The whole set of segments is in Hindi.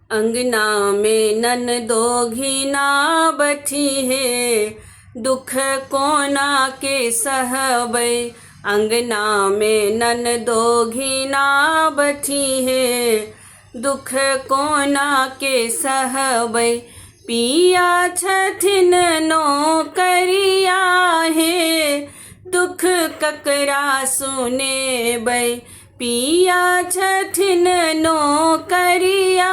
अंगना में ननदो घिना बैठी है, दुख कोना के सहबै। अंगना में ननदो घिना बैठी है, दुख कोना के सहबै। पिया छथिन नौकरिया है, दुख ककरा सुनेबै। पिया छथिन नौकरिया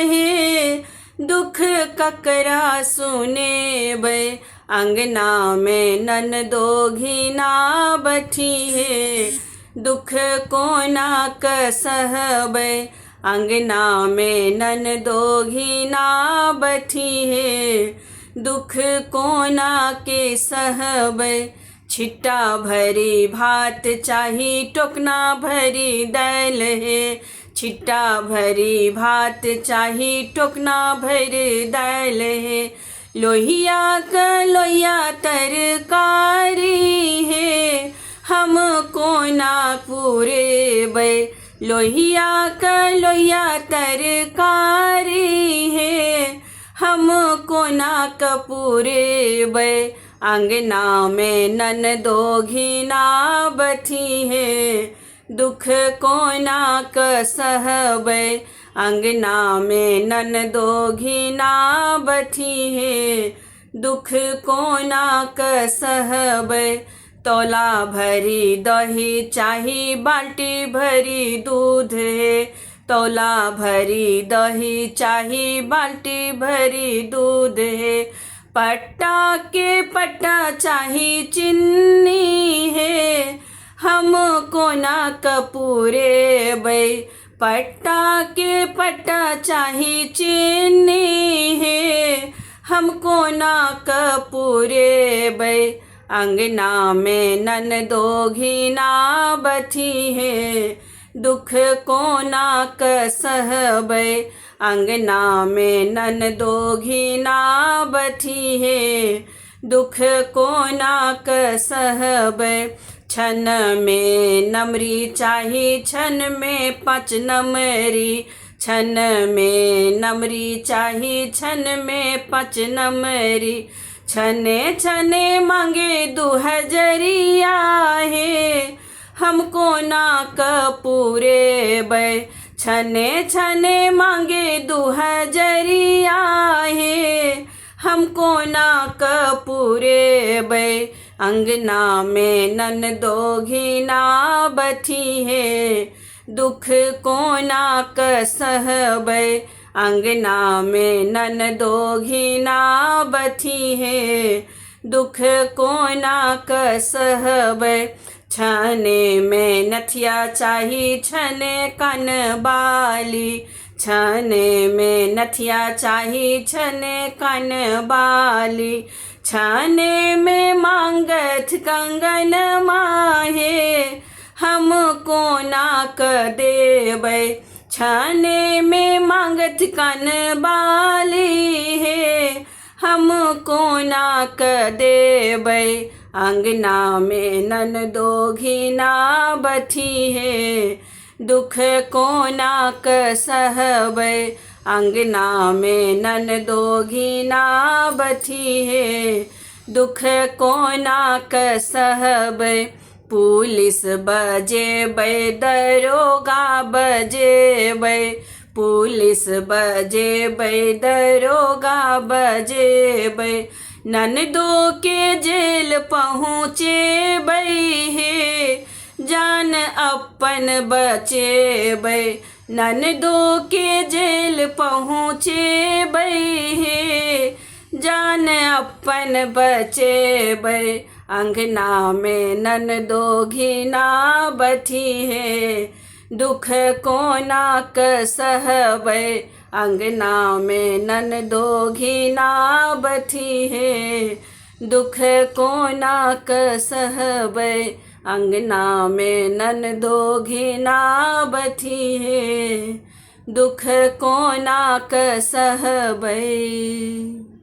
है, दुख ककरा सुनेबै। अंगना में ननदो घिना बैठी है, दुख कोना क सहबै। अंगना में ननदो घिना बैठी है, दुख कोना के सहबै। छिट्टा भरी भात चाही, टोकना भरी दाल है। छिट्टा भरी भात चाही, टोकना भरी दाल है। लोहिया क लोहिया तरकारी है, हम कोना पूरेबै। लोहिया क लोहिया तरकारी है, हम कोना क पूरेबै। अंगना में ननदो घिना बैठी है, दुख कोना क सहबै। अंगना में ननदो घिना बैठी है, दुख कोना क सहबै। तौला भरी दही चाही, बाल्टी भरी दूध है। तौला भरी दही चाही, बाल्टी भरी दूध है। पट्टा के पट्टा चाही, चिन्नी है, हम कोना क पूरेबै। पट्टा के पट्टा चाही, चिन्नी है, हम कोना क पूरेबै। अंगना में ननदो घिना बैठी है, दुख कोना क सहबै। अंगना में ननदो घिना बैठी है, दुख कोना क सहबै। छन में नमरी चाही, छन में 5 नमरी। छन में नमरी चाही, छन में 5 नमरी। छने छने मांगे 2 हजरिया है, हम कोना क पूरेबै। छने छने मांगे 2 हजरिया है, हम कोना क पूरेबै। अंगना में ननदो घिना बैठी है, दुख कोना क सहबै। अंगना में ननदो घिना बैठी है, दुख कोना क सहबै। छने में नथिया चाही, छने कन बाली। छने में नथिया चाही, छने कन बाली। छने में मांगथ कंगन माहे, हम कोना क देबै। छने में मांगथ कन बाली है, हम कोना क देबै। अंगना में ननदो घिना बैठी है, दुख कोना क सहबै। अंगना में ननदो घिना बैठी है, दुख कोना क सहबै। पुलिस बजेबै, दरोगा बजेबै। पुलिस बजेबै, दरोगा बजेबै। ननदो के जेल पहुँचेबै है, जान अपन बचेबै। ननदो के जेल पहुँचेबै है, जान अपन बचेबै। अंगना में ननदो घिना बैठी है, दुख कोना क सहबै। अंगना में ननदो घिना बैठी है, दुख कोना क सहबै। अंगना में ननदो घिना बैठी है, दुख कोना क सहबै।